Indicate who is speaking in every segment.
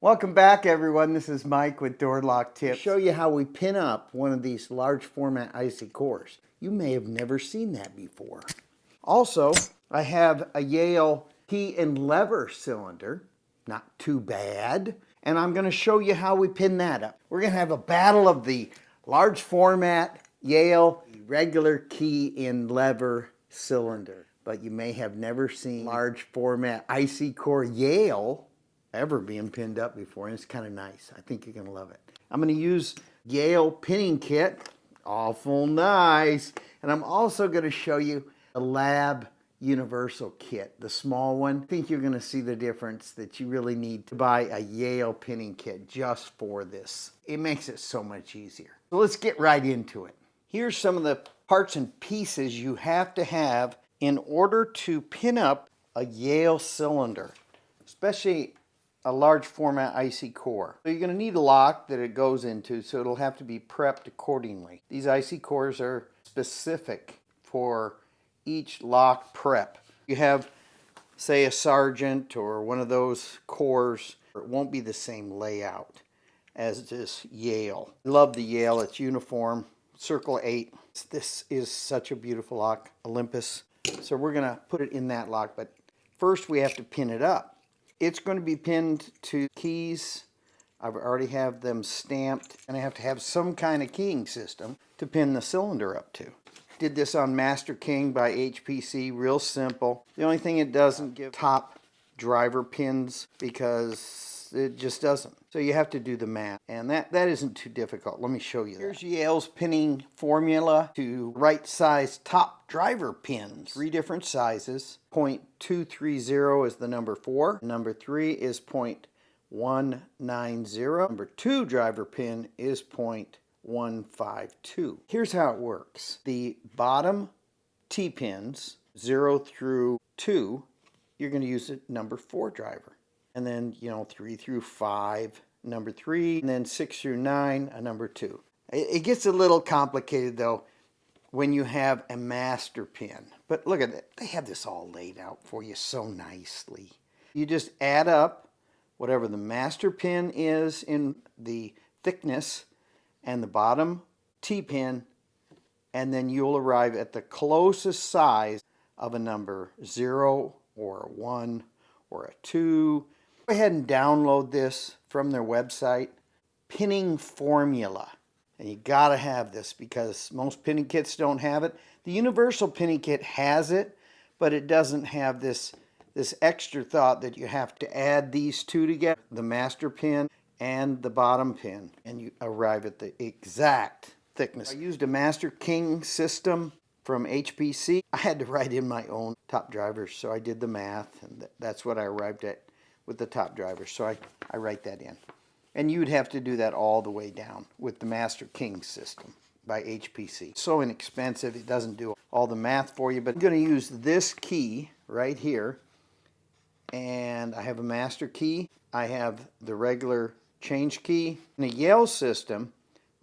Speaker 1: Welcome back, everyone. This is Mike with Door Lock Tips. I'll show you how we pin up one of these large format IC cores. You may have never seen that before. Also, I have a Yale key and lever cylinder. Not too bad. And I'm going to show you how we pin that up. We're going to have a battle of the large format Yale regular key and lever cylinder. But you may have never seen large format IC core Yale ever being pinned up before, and it's kind of nice. I think you're going to love it. I'm going to use Yale pinning kit, awful nice, and I'm also going to show you a lab universal kit, the small one. I think you're going to see the difference that you really need to buy a Yale pinning kit just for this. It makes it so much easier. So let's get right into it. Here's some of the parts and pieces you have to have in order to pin up a Yale cylinder, especially a large format IC core. So you're going to need a lock that it goes into, so it'll have to be prepped accordingly. These IC cores are specific for each lock prep. You have, say, a Sargent or one of those cores, it won't be the same layout as this Yale. I love the Yale, it's uniform, circle 8. This is such a beautiful lock, Olympus. So we're going to put it in that lock, but first we have to pin it up. It's going to be pinned to keys. I already have them stamped, and I have to have some kind of keying system to pin the cylinder up to. Did this on Master King by HPC, real simple. The only thing it doesn't give top driver pins because it just doesn't. So you have to do the math, and that isn't too difficult. Let me show you that. Here's Yale's pinning formula to right size top driver pins. 3 different sizes. 0.230 is the number 4. Number 3 is 0.190. Number 2 driver pin is 0.152. Here's how it works. The bottom T-pins, 0 through 2, you're going to use a number 4 driver. And then, 3 through 5, number 3, and then 6 through 9, a number 2. It gets a little complicated, though, when you have a master pin. But look at it. They have this all laid out for you so nicely. You just add up whatever the master pin is in the thickness and the bottom T-pin, and then you'll arrive at the closest size of a number 0 or a 1 or a 2. Go ahead and download this from their website, Pinning Formula. And you gotta have this because most pinning kits don't have it. The universal pinning kit has it, but it doesn't have this extra thought that you have to add these two together, the master pin and the bottom pin, and you arrive at the exact thickness. I used a Master King system from HPC. I had to write in my own top drivers, so I did the math, and that's what I arrived at with the top drivers. So I write that in. And you'd have to do that all the way down with the Master King system by HPC. So inexpensive, it doesn't do all the math for you, but I'm going to use this key right here. And I have a master key. I have the regular change key. In the Yale system,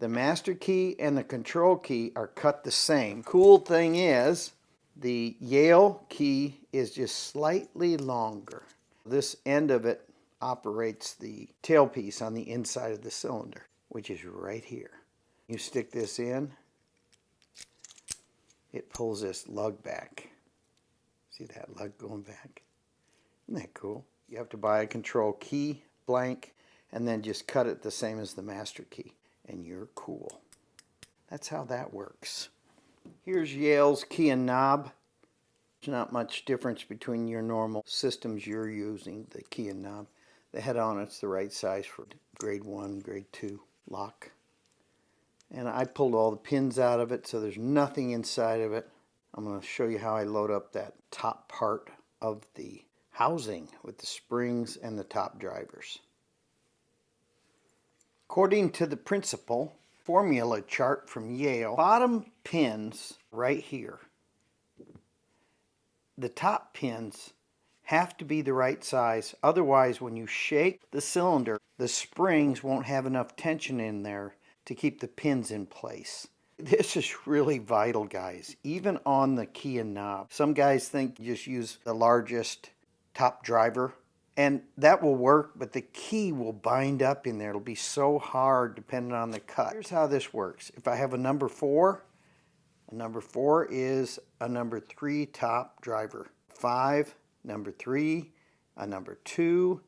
Speaker 1: the master key and the control key are cut the same. Cool thing is, the Yale key is just slightly longer. This end of it operates the tailpiece on the inside of the cylinder, which is right here. You stick this in, it pulls this lug back. See that lug going back? Isn't that cool? You have to buy a control key, blank, and then just cut it the same as the master key, and you're cool. That's how that works. Here's Yale's key and knob. There's not much difference between your normal systems you're using, the key and knob. The head on it's the right size for grade 1, grade 2 lock. And I pulled all the pins out of it, so there's nothing inside of it. I'm going to show you how I load up that top part of the housing with the springs and the top drivers. According to the principal formula chart from Yale, bottom pins right here, the top pins have to be the right size. Otherwise, when you shake the cylinder, the springs won't have enough tension in there to keep the pins in place. This is really vital, guys, even on the key and knob. Some guys think you just use the largest top driver And that will work, but the key will bind up in there. It'll be so hard depending on the cut. Here's how this works. If I have a number 4 is a number 3 top driver. 5, number 3, a number 2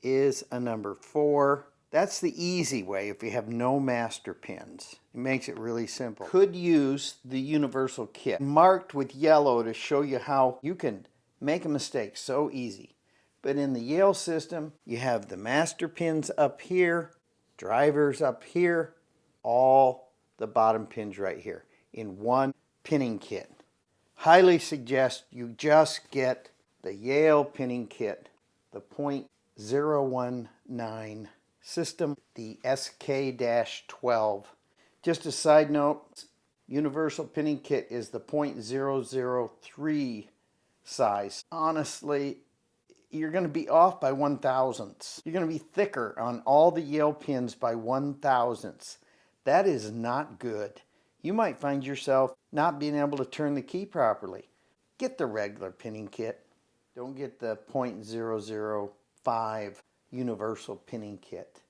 Speaker 1: is a number 4. That's the easy way if you have no master pins. It makes it really simple. Could use the universal kit marked with yellow to show you how you can make a mistake so easy. But in the Yale system, you have the master pins up here, drivers up here, all the bottom pins right here in one pinning kit. Highly suggest you just get the Yale pinning kit, the .019 system, the SK-12. Just a side note, universal pinning kit is the .003 size. Honestly, you're going to be off by 1/1000ths. You're going to be thicker on all the Yale pins by 1/1000ths. That is not good. You might find yourself not being able to turn the key properly. Get the regular pinning kit. Don't get the .005 universal pinning kit.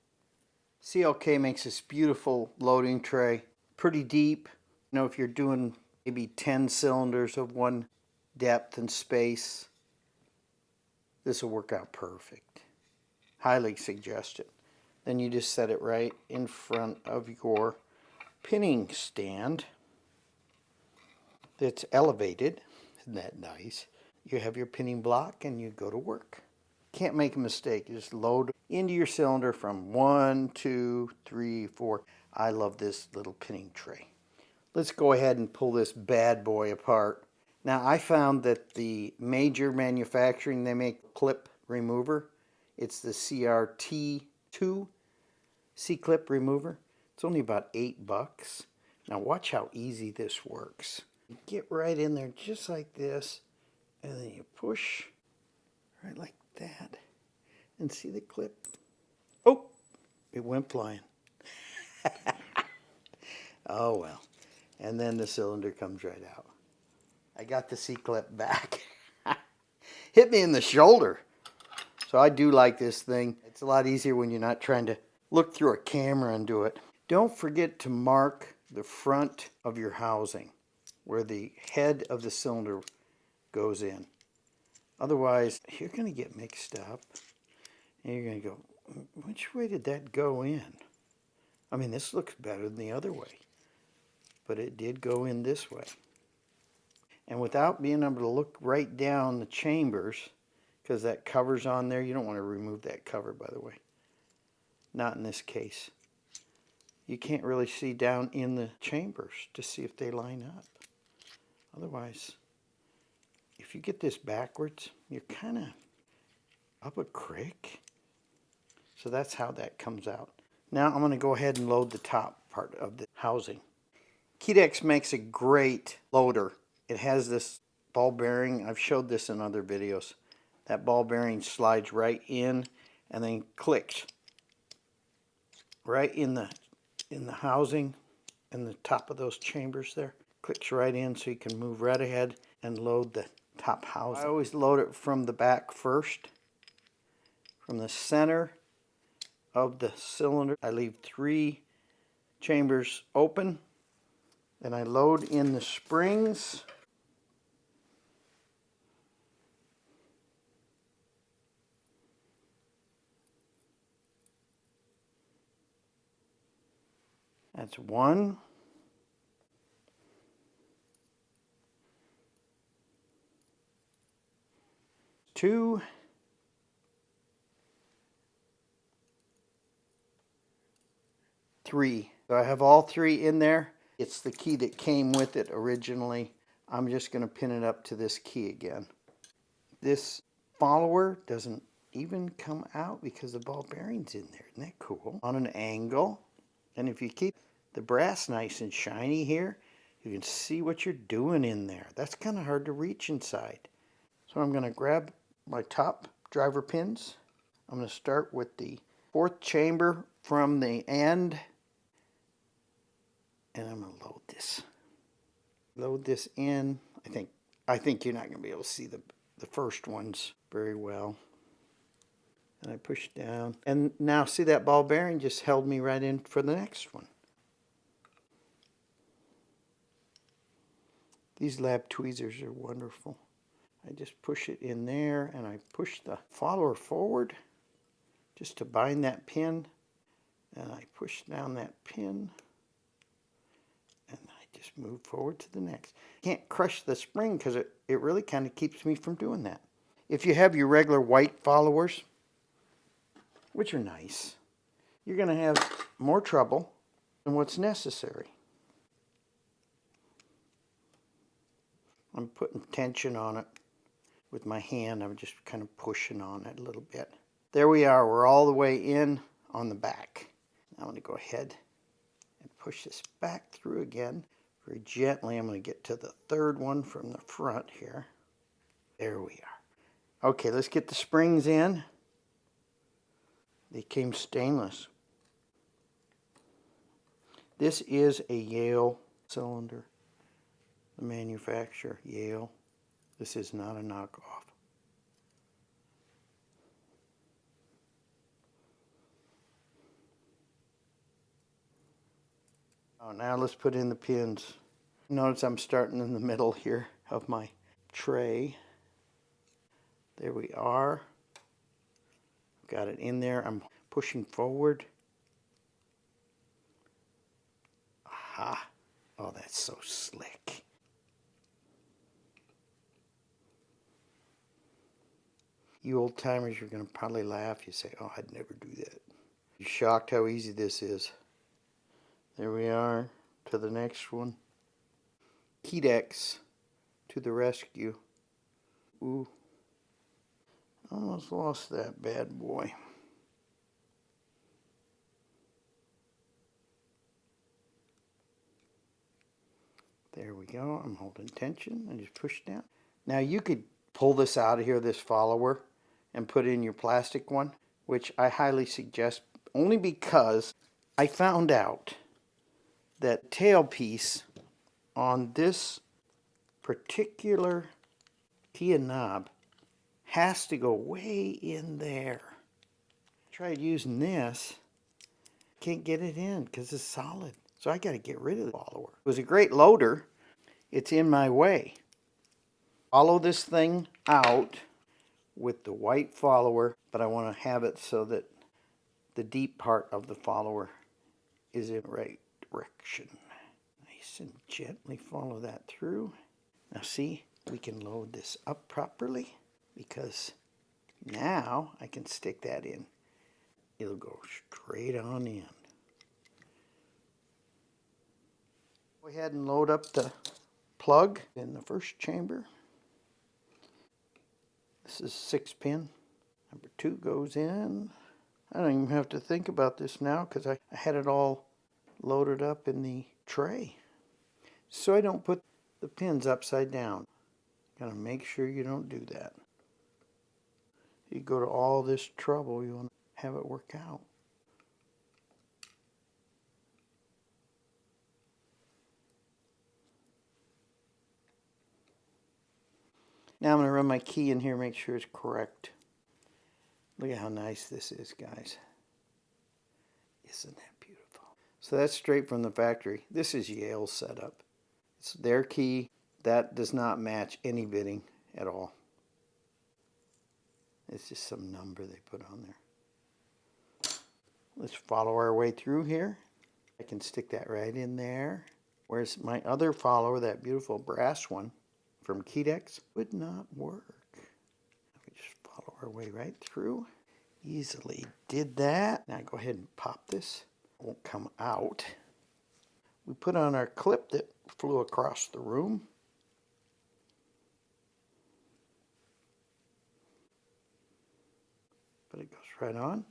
Speaker 1: CLK makes this beautiful loading tray. Pretty deep. You know, if you're doing maybe 10 cylinders of one depth and space, this will work out perfect. Highly suggest it. Then you just set it right in front of your pinning stand that's elevated. Isn't that nice? You have your pinning block and you go to work. Can't make a mistake. You just load into your cylinder from 1, 2, 3, 4. I love this little pinning tray. Let's go ahead and pull this bad boy apart. Now, I found that the major manufacturing, they make Cclip Remover. It's the CRT2 Cclip Remover. It's only about $8. Now, watch how easy this works. You get right in there just like this, and then you push right like that. And see the clip? Oh, it went flying. Oh, well. And then the cylinder comes right out. I got the Cclip back. Hit me in the shoulder. So I do like this thing. It's a lot easier when you're not trying to look through a camera and do it. Don't forget to mark the front of your housing where the head of the cylinder goes in. Otherwise, you're going to get mixed up. And you're going to go, which way did that go in? I mean, this looks better than the other way. But it did go in this way. And without being able to look right down the chambers, because that cover's on there, you don't want to remove that cover, by the way. Not in this case. You can't really see down in the chambers to see if they line up. Otherwise, if you get this backwards, you're kind of up a creek. So that's how that comes out. Now I'm going to go ahead and load the top part of the housing. Kydex makes a great loader. It has this ball bearing. I've showed this in other videos. That ball bearing slides right in and then clicks right in the housing and the top of those chambers there. Clicks right in so you can move right ahead and load the top housing. I always load it from the back first. From the center of the cylinder, I leave 3 chambers open. Then I load in the springs. That's 1. 2. 3. So I have all 3 in there. It's the key that came with it originally. I'm just going to pin it up to this key again. This follower doesn't even come out because the ball bearing's in there. Isn't that cool? On an angle. And if you keep the brass nice and shiny here, you can see what you're doing in there. That's kind of hard to reach inside. So I'm going to grab my top driver pins. I'm going to start with the 4th chamber from the end. And I'm going to load this. Load this in. I think you're not going to be able to see the first ones very well. and I push down. And now see that ball bearing just held me right in for the next one. These lab tweezers are wonderful. I just push it in there and I push the follower forward just to bind that pin. And I push down that pin and I just move forward to the next. Can't crush the spring because it really kind of keeps me from doing that. If you have your regular white followers, which are nice, you're going to have more trouble than what's necessary. I'm putting tension on it with my hand. I'm just kind of pushing on it a little bit. There we are. We're all the way in on the back. Now I'm going to go ahead and push this back through again. Very gently, I'm going to get to the third one from the front here. There we are. Okay, let's get the springs in. They came stainless. This is a Yale cylinder. The manufacturer, Yale. This is not a knockoff. Oh, now let's put in the pins. Notice I'm starting in the middle here of my tray. There we are. Got it in there. I'm pushing forward. Aha. Oh, that's so slick. You old timers, you're going to probably laugh. You say, oh, I'd never do that. You're shocked how easy this is. There we are, to the next one. Kydex to the rescue. Ooh. Almost lost that bad boy. There we go. I'm holding tension and just push down. Now you could pull this out of here, this follower, and put in your plastic one, which I highly suggest, only because I found out that tailpiece on this particular key and knob has to go way in there. Tried using this, can't get it in because it's solid. So I got to get rid of the follower. It was a great loader. It's in my way. Follow this thing out with the white follower, but I want to have it so that the deep part of the follower is in the right direction. Nice and gently follow that through. Now see, we can load this up properly because now I can stick that in. It'll go straight on in. Go ahead and load up the plug in the first chamber. This is 6-pin. Number 2 goes in. I don't even have to think about this now because I had it all loaded up in the tray. So I don't put the pins upside down. Gotta make sure you don't do that. You go to all this trouble, you want to have it work out. Now I'm going to run my key in here, make sure it's correct. Look at how nice this is, guys. Isn't that beautiful? So that's straight from the factory. This is Yale's setup. It's their key. That does not match any bitting at all. It's just some number they put on there. Let's follow our way through here. I can stick that right in there. Whereas my other follower, that beautiful brass one from Kydex, would not work. We just follow our way right through. Easily did that. Now go ahead and pop this. It won't come out. We put on our clip that flew across the room. But it goes right on.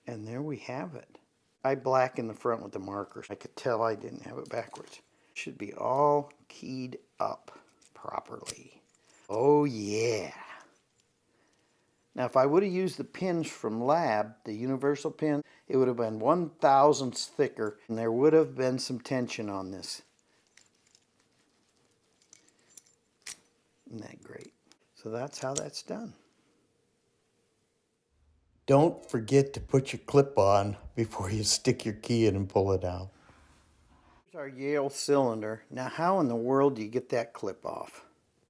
Speaker 1: And there we have it. I blackened the front with the markers. I could tell I didn't have it backwards. It should be all keyed up properly. Oh yeah. Now if I would have used the pins from Lab, the universal pin, it would have been 1/1000th thicker and there would have been some tension on this. Isn't that great? So that's how that's done. Don't forget to put your clip on before you stick your key in and pull it out. Here's our Yale cylinder. Now how in the world do you get that clip off?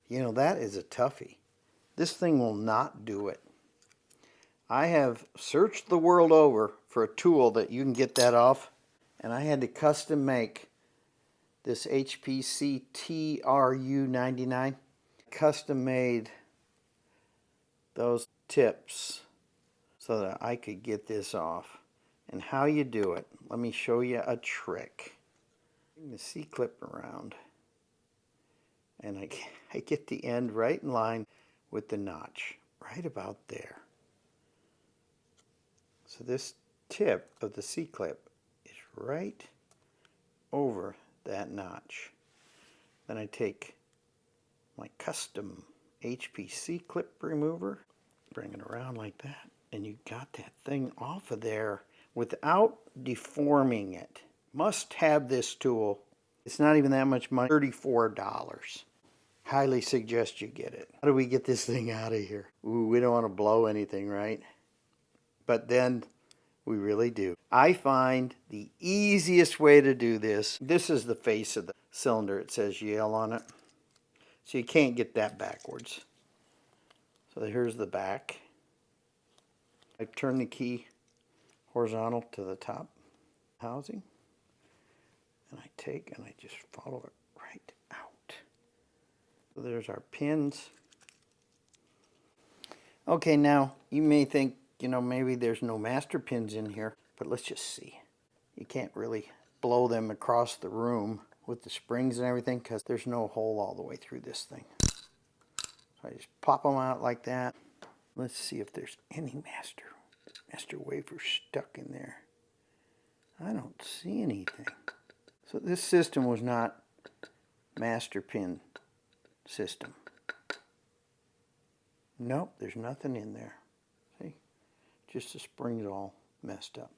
Speaker 1: You know, that is a toughie. This thing will not do it. I have searched the world over for a tool that you can get that off, and I had to custom make this HPC TRU99. Custom made those tips so that I could get this off. And how you do it, let me show you a trick. Bring the C-clip around, and I get the end right in line with the notch, right about there. So this tip of the C-clip is right over that notch. Then I take my custom HPC clip remover, bring it around like that, and you got that thing off of there without deforming it. Must have this tool. It's not even that much money, $34. Highly suggest you get it. How do we get this thing out of here? Ooh, we don't want to blow anything, right? But then we really do. I find the easiest way to do this, this is the face of the cylinder. It says Yale on it. So you can't get that backwards. So here's the back. I turn the key horizontal to the top housing. And I take and I just follow it right out. So there's our pins. Okay, now you may think, you know, maybe there's no master pins in here, but let's just see. You can't really blow them across the room with the springs and everything because there's no hole all the way through this thing. So I just pop them out like that. Let's see if there's any master wafer stuck in there. I don't see anything. So this system was not master pin system. Nope, there's nothing in there. See? Just the springs all messed up.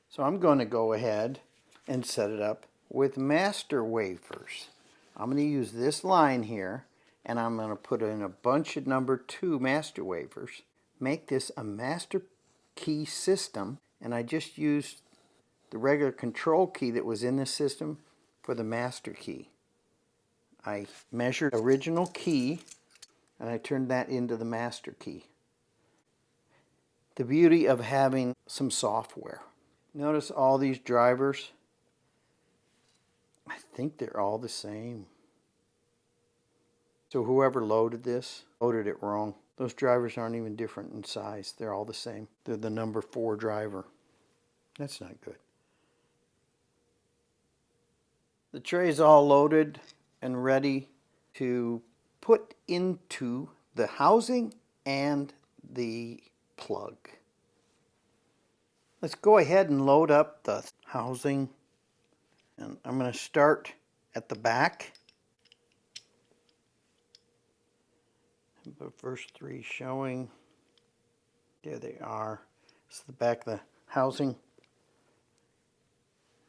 Speaker 1: So I'm going to go ahead and set it up with master wafers. I'm going to use this line here, and I'm going to put in a bunch of number 2 master wafers. Make this a master key system, and I just used the regular control key that was in this system for the master key. I measured original key, and I turned that into the master key. The beauty of having some software. Notice all these drivers. I think they're all the same. So whoever loaded this loaded it wrong. Those drivers aren't even different in size. They're all the same. They're the number 4 driver. That's not good. The tray is all loaded and ready to put into the housing and the plug. Let's go ahead and load up the housing. And I'm going to start at the back. The first 3 showing. There they are. This is the back of the housing.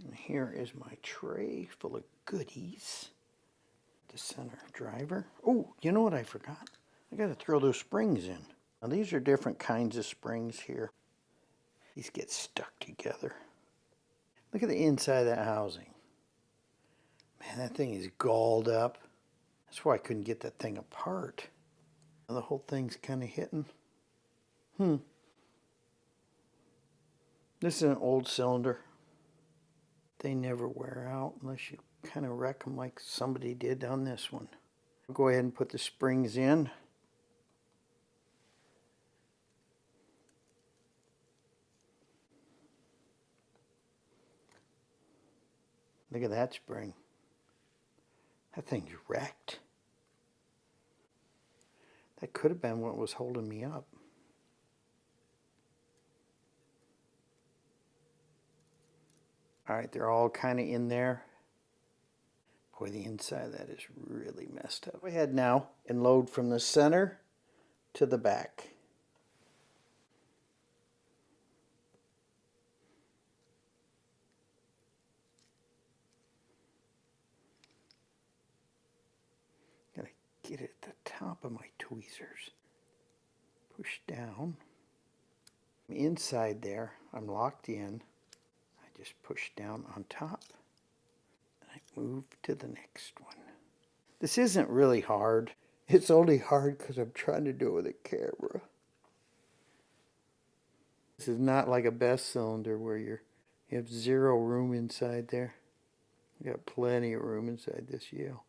Speaker 1: And here is my tray full of goodies. The center driver. Oh, you know what I forgot? I got to throw those springs in. Now these are different kinds of springs here. These get stuck together. Look at the inside of that housing. Man, that thing is galled up. That's why I couldn't get that thing apart. Now the whole thing's kind of hitting. This is an old cylinder. They never wear out unless you kind of wreck them like somebody did on this one. I'll go ahead and put the springs in. Look at that spring. That thing's wrecked. That could have been what was holding me up. Alright, they're all kind of in there. Boy, the inside of that is really messed up. Go ahead now and load from the center to the back. Gotta get it at the top of my tweezers. Push down. Inside there, I'm locked in. I just push down on top and I move to the next one. This isn't really hard. It's only hard because I'm trying to do it with a camera. This is not like a best cylinder where you have zero room inside there. You got plenty of room inside this Yale.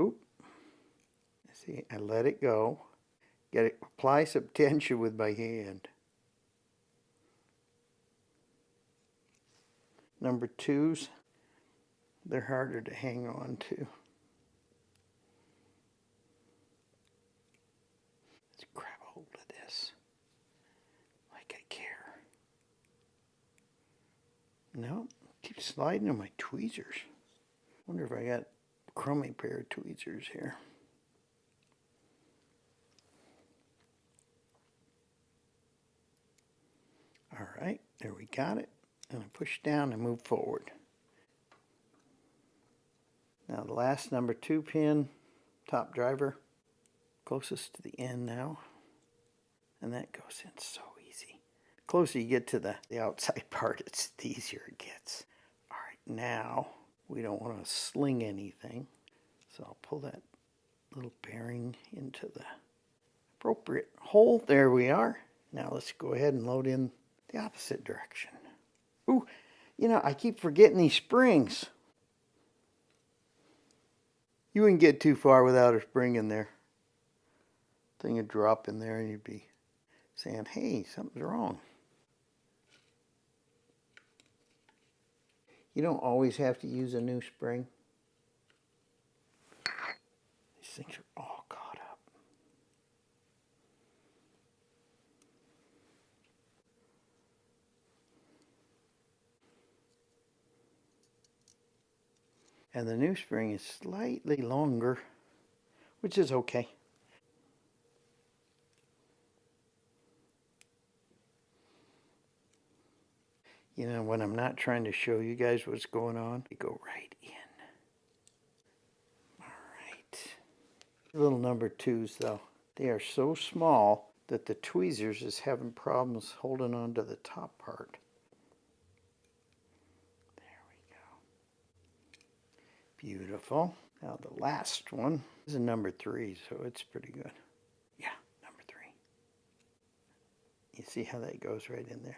Speaker 1: Oop. See, I let it go. Apply some tension with my hand. Number twos, they're harder to hang on to. Let's grab a hold of this like I care. No, keep sliding on my tweezers. Wonder if I got a crummy pair of tweezers here. All right, there we got it. And I push down and move forward. Now the last number 2 pin, top driver, closest to the end now. And that goes in so easy. The closer you get to the outside part, the easier it gets. All right, now we don't want to sling anything. So I'll pull that little bearing into the appropriate hole. There we are. Now let's go ahead and load in the opposite direction. Ooh, you know, I keep forgetting these springs. You wouldn't get too far without a spring in there. Thing would drop in there and you'd be saying, hey, something's wrong. You don't always have to use a new spring. These things are all caught up. And the new spring is slightly longer, which is okay. You know, when I'm not trying to show you guys what's going on, we go right in. All right. Little number 2s, though. They are so small that the tweezers is having problems holding on to the top part. Beautiful. Now the last one is a number 3, so it's pretty good. Yeah, number 3. You see how that goes right in there?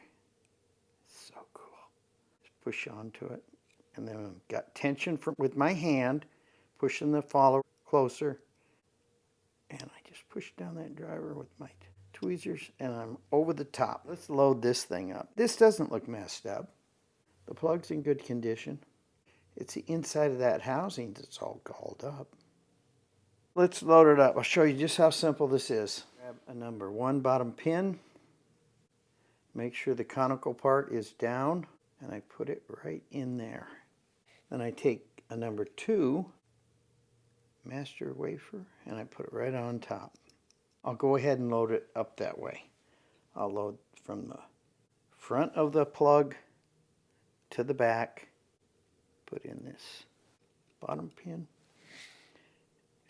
Speaker 1: So cool. Just push onto it. And then I've got tension with my hand, pushing the follower closer. And I just push down that driver with my tweezers, and I'm over the top. Let's load this thing up. This doesn't look messed up. The plug's in good condition. It's the inside of that housing that's all galled up. Let's load it up. I'll show you just how simple this is. Grab a number 1 bottom pin. Make sure the conical part is down, and I put it right in there. Then I take a number 2 master wafer, and I put it right on top. I'll go ahead and load it up that way. I'll load from the front of the plug to the back. Put in this bottom pin,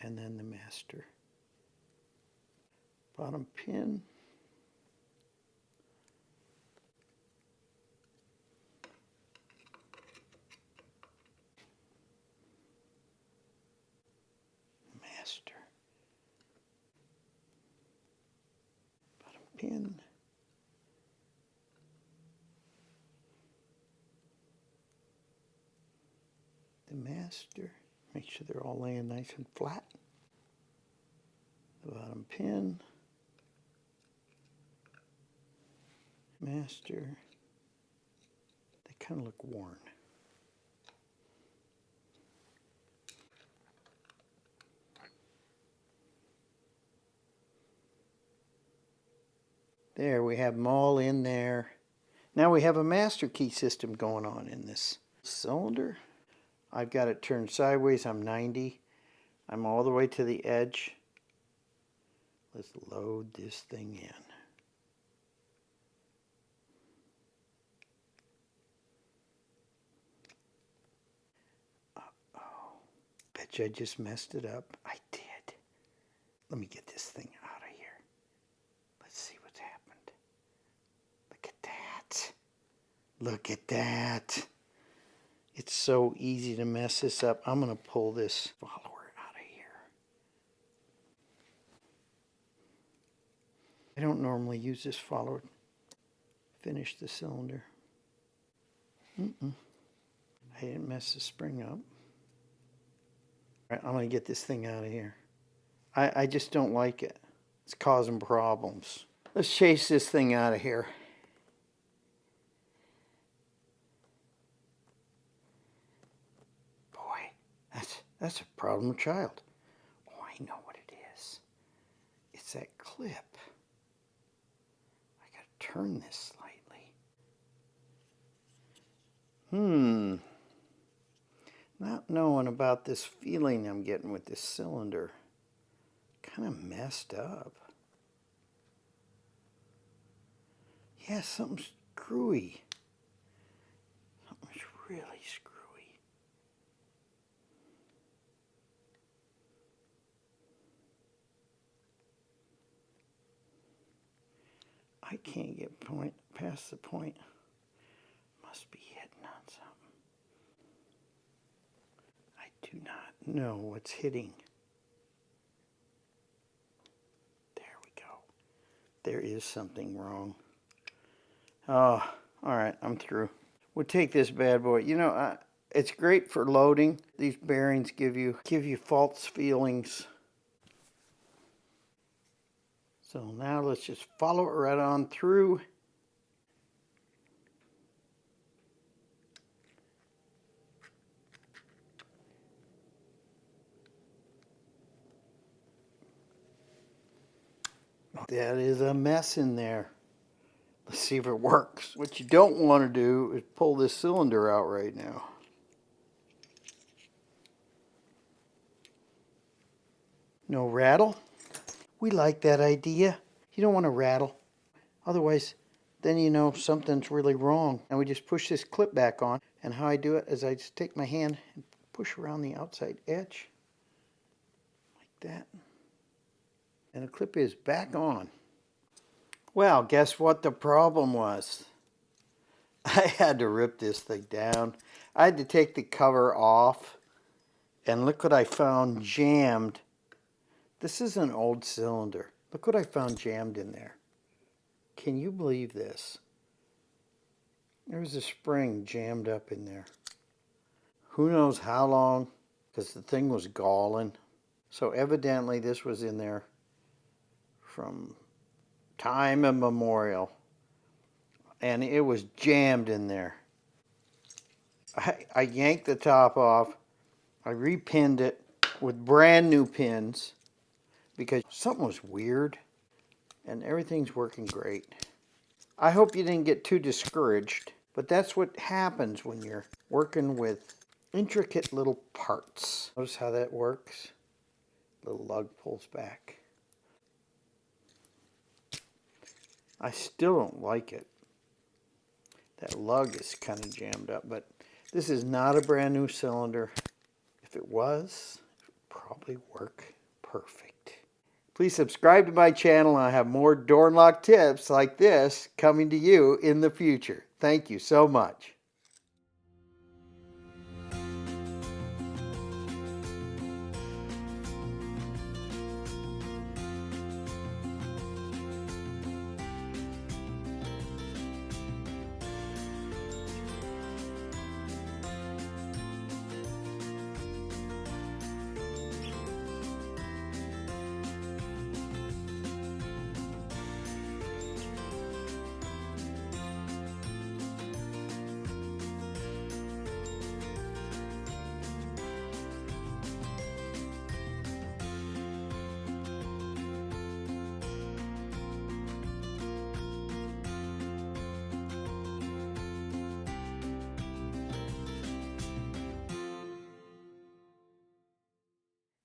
Speaker 1: and then the master. Bottom pin. Master. Bottom pin. Master, make sure they're all laying nice and flat. The bottom pin, master, they kind of look worn. There, we have them all in there. Now we have a master key system going on in this cylinder. I've got it turned sideways. I'm 90. I'm all the way to the edge. Let's load this thing in. Uh-oh. Bet you I just messed it up. I did. Let me get this thing out of here. Look at that. It's so easy to mess this up. I'm going to pull this follower out of here. I don't normally use this follower. Finish the cylinder. I didn't mess the spring up. All right, I'm going to get this thing out of here. I just don't like it. It's causing problems. Let's chase this thing out of here. That's a problem child. Oh, I know what it is. It's that clip. I gotta turn this slightly. Not knowing about this feeling I'm getting with this cylinder. Kind of messed up. Yeah, something's screwy. Something's really screwy. I can't get past the point. Must be hitting on something. I do not know what's hitting. There we go. There is something wrong. Oh, all right, I'm through. We'll take this bad boy. You know, it's great for loading. These bearings give you false feelings. So now let's just follow it right on through. That is a mess in there. Let's see if it works. What you don't want to do is pull this cylinder out right now. No rattle? We like that idea. You don't want to rattle. Otherwise, then you know something's really wrong. And we just push this clip back on. And how I do it is I just take my hand and push around the outside edge. Like that. And the clip is back on. Well, guess what the problem was? I had to rip this thing down. I had to take the cover off. And look what I found jammed. This is an old cylinder. Look what I found jammed in there. Can you believe this? There was a spring jammed up in there. Who knows how long, because the thing was galling. So evidently this was in there from time immemorial. And it was jammed in there. I yanked the top off. I repinned it with brand new pins. Because something was weird, and everything's working great. I hope you didn't get too discouraged, but that's what happens when you're working with intricate little parts. Notice how that works? The lug pulls back. I still don't like it. That lug is kind of jammed up, but this is not a brand new cylinder. If it was, it would probably work perfect. Please subscribe to my channel. I have more door and lock tips like this coming to you in the future. Thank you so much.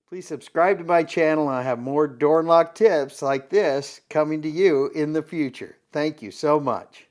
Speaker 1: Please subscribe to my channel. I have more door and lock tips like this coming to you in the future. Thank you so much.